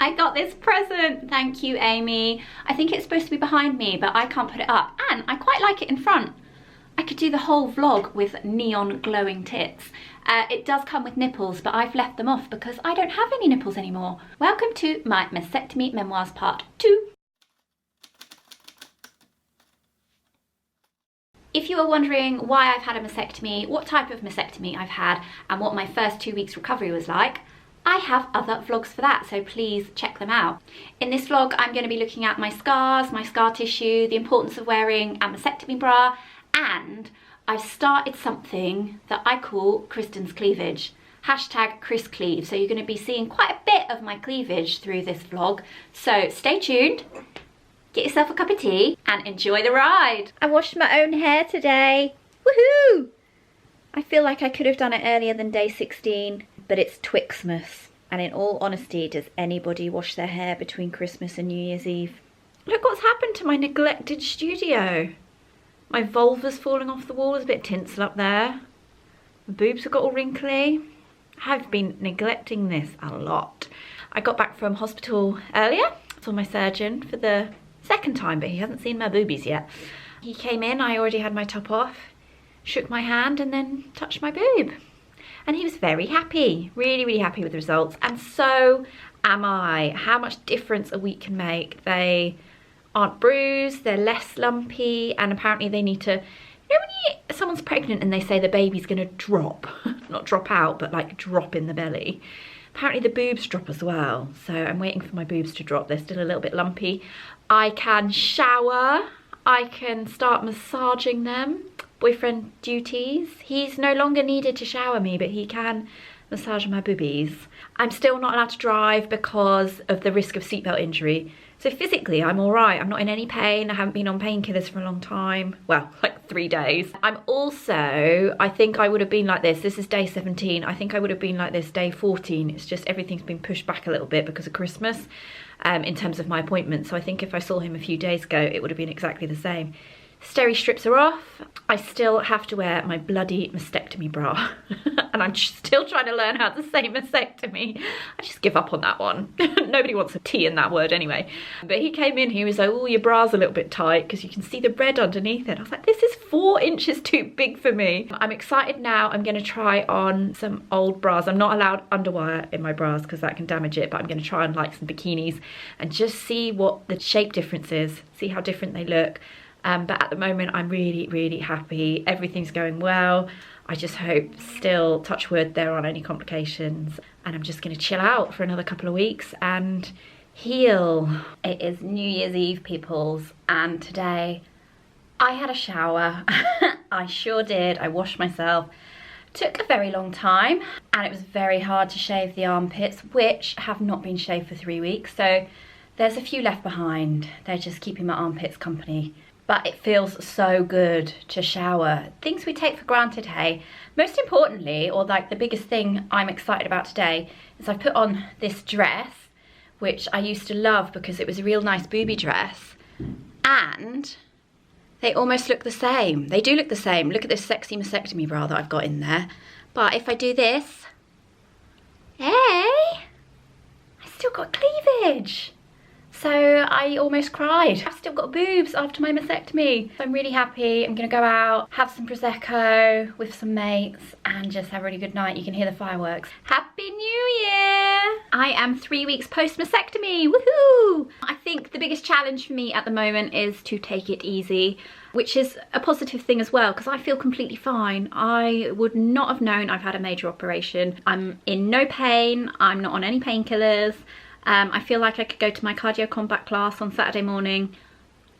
I got this present. Thank you, Amy. I think it's supposed to be behind me, but I can't put it up. And I quite like it in front. I could do the whole vlog with neon glowing tits. It does come with nipples, but I've left them off because I don't have any nipples anymore. Welcome to my Mastectomy Memoirs Part 2. If you are wondering why I've had a mastectomy, what type of mastectomy I've had, and what my first 2 weeks recovery was like, I have other vlogs for that, so please check them out. In this vlog, I'm going to be looking at my scars, my scar tissue, the importance of wearing a mastectomy bra, and I've started something that I call Kristen's cleavage. Hashtag Chris Cleave. So you're going to be seeing quite a bit of my cleavage through this vlog. So stay tuned, get yourself a cup of tea, and enjoy the ride. I washed my own hair today. Woohoo! I feel like I could have done it earlier than day 16, but it's Twixmas. And in all honesty, does anybody wash their hair between Christmas and New Year's Eve? Look what's happened to my neglected studio. My vulva's falling off the wall, there's a bit of tinsel up there. The boobs have got all wrinkly. I've been neglecting this a lot. I got back from hospital earlier, saw my surgeon for the second time, but he hasn't seen my boobies yet. He came in, I already had my top off, shook my hand and then touched my boob. And he was very happy, really, really happy with the results. And so am I. How much difference a week can make. They aren't bruised, they're less lumpy, and apparently they need to, you know when someone's pregnant and they say the baby's gonna drop, not drop out, but like drop in the belly. Apparently the boobs drop as well. So I'm waiting for my boobs to drop. They're still a little bit lumpy. I can shower, I can start massaging them. Boyfriend duties. He's no longer needed to shower me, but he can massage my boobies. I'm still not allowed to drive because of the risk of seatbelt injury. So physically, I'm all right. I'm not in any pain. I haven't been on painkillers for a long time. Well, like 3 days. I'm also, I think I would have been like this. This is day 17. I think I would have been like this day 14. It's just everything's been pushed back a little bit because of Christmas in terms of my appointment. So I think if I saw him a few days ago, it would have been exactly the same. Steri strips are off. I still have to wear my bloody mastectomy bra. And I'm still trying to learn how to say mastectomy. I just give up on that one. Nobody wants a T in that word anyway. But he came in, he was like, oh, your bra's a little bit tight because you can see the red underneath it. I was like, this is 4 inches too big for me. I'm excited now. I'm going to try on some old bras. I'm not allowed underwire in my bras because that can damage it, but I'm going to try on like some bikinis and just see what the shape difference is, see how different they look. But at the moment, I'm really, really happy. Everything's going well. I just hope, still, touch wood, there aren't any complications. And I'm just going to chill out for another couple of weeks and heal. It is New Year's Eve, peoples, and today I had a shower. I sure did. I washed myself. Took a very long time, and it was very hard to shave the armpits, which have not been shaved for 3 weeks. So there's a few left behind. They're just keeping my armpits company. But it feels so good to shower. Things we take for granted, hey. Most importantly, or like the biggest thing I'm excited about today, is I've put on this dress, which I used to love because it was a real nice booby dress. And they almost look the same. They do look the same. Look at this sexy mastectomy bra that I've got in there. But if I do this, hey, I still got cleavage. So I almost cried. I've still got boobs after my mastectomy. So I'm really happy. I'm gonna go out, have some Prosecco with some mates and just have a really good night. You can hear the fireworks. Happy New Year! I am 3 weeks post-mastectomy, woohoo! I think the biggest challenge for me at the moment is to take it easy, which is a positive thing as well because I feel completely fine. I would not have known I've had a major operation. I'm in no pain. I'm not on any painkillers. I feel like I could go to my cardio combat class on Saturday morning.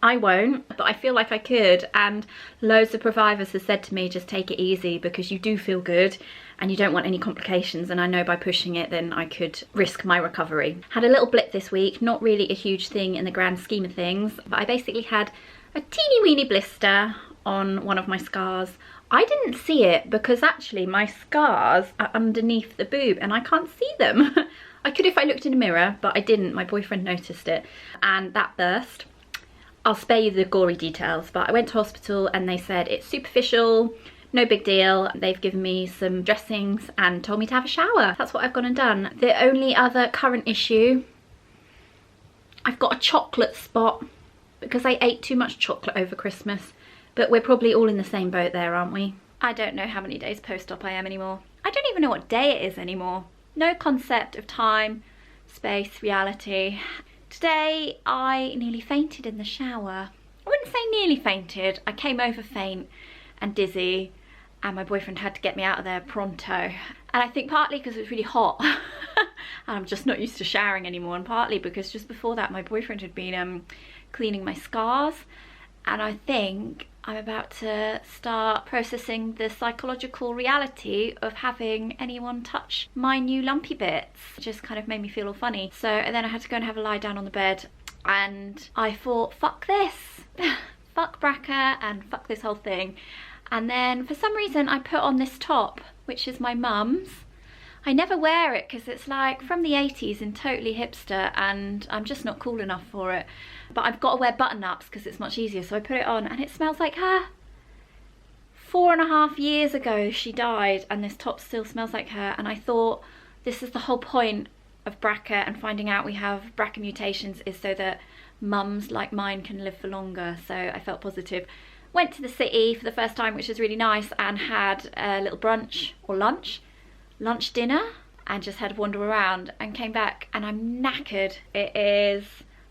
I won't, but I feel like I could, and loads of providers have said to me, just take it easy because you do feel good and you don't want any complications, and I know by pushing it then I could risk my recovery. Had a little blip this week, not really a huge thing in the grand scheme of things, but I basically had a teeny weeny blister on one of my scars. I didn't see it because actually my scars are underneath the boob and I can't see them. I could if I looked in a mirror, but I didn't. My boyfriend noticed it and that burst. I'll spare you the gory details, but I went to hospital and they said it's superficial, no big deal. They've given me some dressings and told me to have a shower. That's what I've gone and done. The only other current issue I've got a chocolate spot because I ate too much chocolate over Christmas, but we're probably all in the same boat there, aren't we? I don't know how many days post-op I am anymore. I don't even know what day it is anymore. No concept of time, space, reality. Today I nearly fainted in the shower. I wouldn't say nearly fainted. I came over faint and dizzy, and my boyfriend had to get me out of there pronto. And I think partly because it was really hot and I'm just not used to showering anymore, and partly because just before that my boyfriend had been cleaning my scars, and I think I'm about to start processing the psychological reality of having anyone touch my new lumpy bits. It just kind of made me feel all funny. So and then I had to go and have a lie down on the bed, and I thought, fuck this. Fuck BRCA and fuck this whole thing. And then for some reason I put on this top, which is my mum's. I never wear it because it's like from the 80s and totally hipster, and I'm just not cool enough for it. But I've got to wear button-ups because it's much easier, so I put it on and it smells like her. 4.5 years ago she died and this top still smells like her, and I thought this is the whole point of BRCA and finding out we have BRCA mutations is so that mums like mine can live for longer. So I felt positive. Went to the city for the first time, which was really nice, and had a little brunch or lunch dinner, and just had a wander around and came back and I'm knackered. It is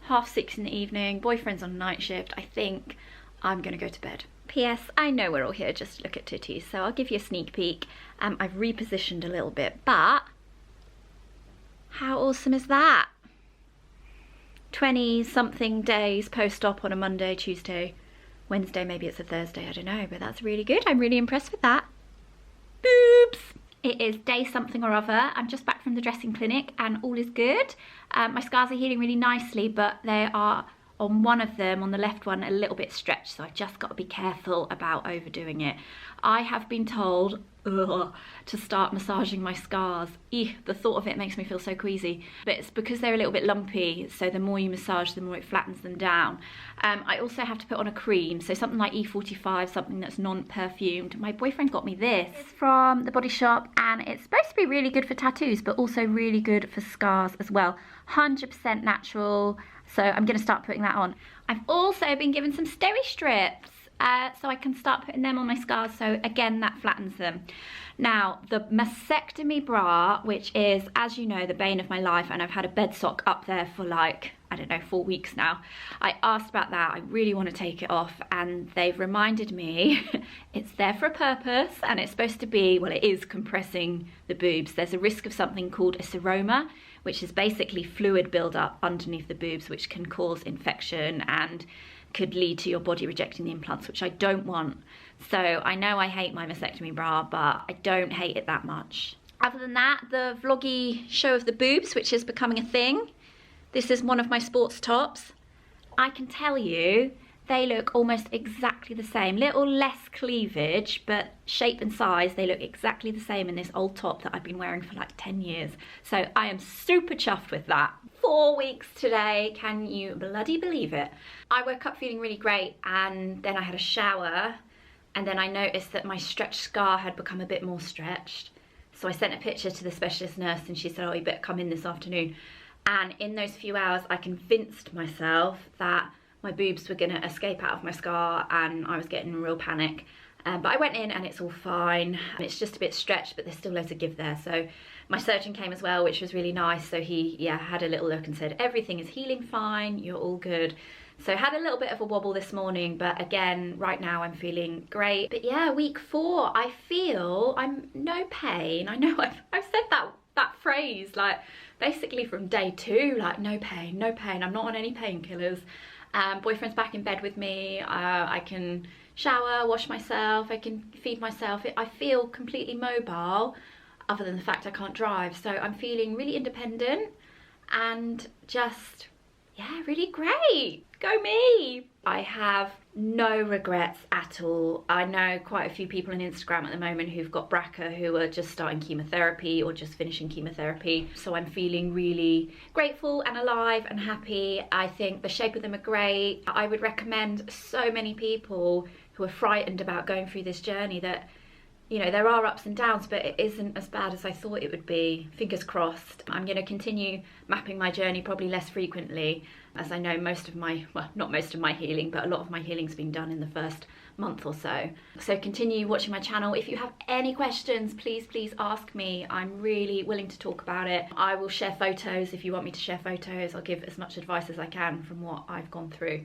6:30 in the evening, boyfriend's on night shift. I think I'm gonna go to bed. P.S. I know we're all here just to look at titties, so I'll give you a sneak peek. I've repositioned a little bit, but how awesome is that? 20 something days post-op on a Monday, Tuesday, Wednesday, maybe it's a Thursday, I don't know, but that's really good. I'm really impressed with that. Boobs! It is day something or other. I'm just back from the dressing clinic and all is good. My scars are healing really nicely, but they are, on one of them, on the left one, a little bit stretched, so I've just got to be careful about overdoing it. I have been told to start massaging my scars. The thought of it makes me feel so queasy, but it's because they're a little bit lumpy, so the more you massage, the more it flattens them down. I also have to put on a cream, so something like E45, something that's non-perfumed. My boyfriend got me this from the Body Shop, and it's supposed to be really good for tattoos, but also really good for scars as well. 100% natural, so I'm going to start putting that on. I've also been given some steri strips, so I can start putting them on my scars, so again that flattens them. Now the mastectomy bra, which is, as you know, the bane of my life, and I've had a bed sock up there for like, I don't know, 4 weeks now. I asked about that, I really want to take it off, and they've reminded me it's there for a purpose, and it's supposed to be, well, it is compressing the boobs. There's a risk of something called a seroma, which is basically fluid buildup underneath the boobs, which can cause infection and could lead to your body rejecting the implants, which I don't want. So I know I hate my mastectomy bra, but I don't hate it that much. Other than that, the vloggy show of the boobs, which is becoming a thing. This is one of my sports tops. I can tell you, they look almost exactly the same. Little less cleavage, but shape and size, they look exactly the same in this old top that I've been wearing for like 10 years. So I am super chuffed with that. 4 weeks today, can you bloody believe it? I woke up feeling really great, and then I had a shower, and then I noticed that my stretched scar had become a bit more stretched. So I sent a picture to the specialist nurse, and she said, oh, you better come in this afternoon. And in those few hours, I convinced myself that my boobs were gonna escape out of my scar, and I was getting real panic. But I went in and it's all fine. It's just a bit stretched, but there's still loads of give there. So my surgeon came as well, which was really nice. So he, had a little look and said, everything is healing fine, you're all good. So had a little bit of a wobble this morning, but again, right now I'm feeling great. But yeah, week 4, I feel I'm no pain. I know I've said that phrase, like basically from day 2, like no pain, no pain. I'm not on any painkillers. Boyfriend's back in bed with me. I can shower, wash myself, I can feed myself. I feel completely mobile, other than the fact I can't drive. So I'm feeling really independent and just, yeah, really great. Go me! I have no regrets at all. I know quite a few people on Instagram at the moment who've got BRCA who are just starting chemotherapy or just finishing chemotherapy. So I'm feeling really grateful and alive and happy. I think the shape of them are great. I would recommend so many people who are frightened about going through this journey that, You know, there are ups and downs, but it isn't as bad as I thought it would be. Fingers crossed. I'm going to continue mapping my journey, probably less frequently, as I know most of my, well, not most of my healing, but a lot of my healing's been done in the first month or so. So continue watching my channel. If you have any questions, please ask me. I'm really willing to talk about it. I will share photos if you want me to share photos. I'll give as much advice as I can from what I've gone through.